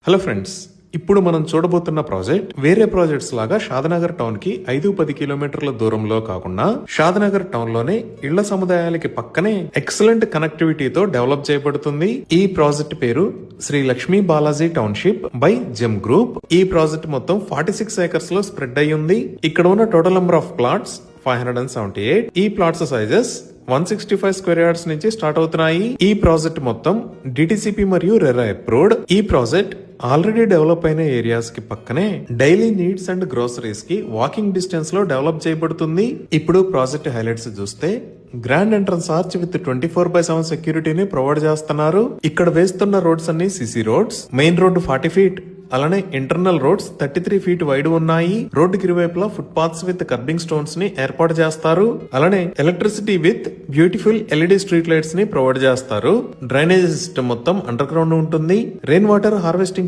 Hello friends, ఇప్పుడు మనం చూడబోతున్న project వేరే ప్రాజెక్ట్స్ లాగా షాదనగర్ టౌన్ కి 5-10 కిలోమీటర్ల దూరంలో కాకుండా షాదనగర్ టౌన్ లోనే ఇళ్ల సముదాయాలకి పక్కనే ఎక్సలెంట్ కనెక్టివిటీతో డెవలప్ చేయబడుతుంది. ఈ ప్రాజెక్ట్ పేరు Shri Lakshmi Balaji township by Gem Group. ఈ ప్రాజెక్ట్ మొత్తం 46 ఏకర్స్ లో స్ప్రెడ్ అయి ఉంది. ఇక్కడ ఉన్న టోటల్ నెంబర్ ఆఫ్ ప్లాట్స్ 578. ఈ ప్లాట్స్ సైజెస్ 165 స్క్వేర్ యార్డ్స్ నుంచి స్టార్ట్ అవుతున్నాయి. ఈ ప్రాజెక్ట్ మొత్తం డిటిసిపి మరియు రెరా అప్రూవ్డ్. ఈ ప్రాజెక్ట్ ఆల్రెడీ డెవలప్ అయిన ఏరియాస్ కి పక్కనే డైలీ నీడ్స్ అండ్ గ్రోసరీస్ కి వాకింగ్ డిస్టెన్స్ లో డెవలప్ చేయబడుతుంది. ఇప్పుడు ప్రాజెక్ట్ హైలైట్స్ చూస్తే గ్రాండ్ ఎంట్రన్స్ ఆర్చ్ విత్ 24/7 సెక్యూరిటీని ప్రొవైడ్ చేస్తున్నారు. ఇక్కడ వేస్తున్న రోడ్స్ అన్ని CC roads. Main road 40 feet, అలానే ఇంటర్నల్ రోడ్స్ 33 ఫీట్ వైడ్ ఉన్నాయి. రోడ్డుకి ఇరువైపులా foot paths with kerbing stones ని ఏర్పాటు చేస్తారు. అలానే electricity with beautiful LED street lights ని ప్రొవైడ్ చేస్తారు. డ్రైనేజ్ సిస్టమ్ మొత్తం అండర్ గ్రౌండ్ ఉంటుంది. Rain water harvesting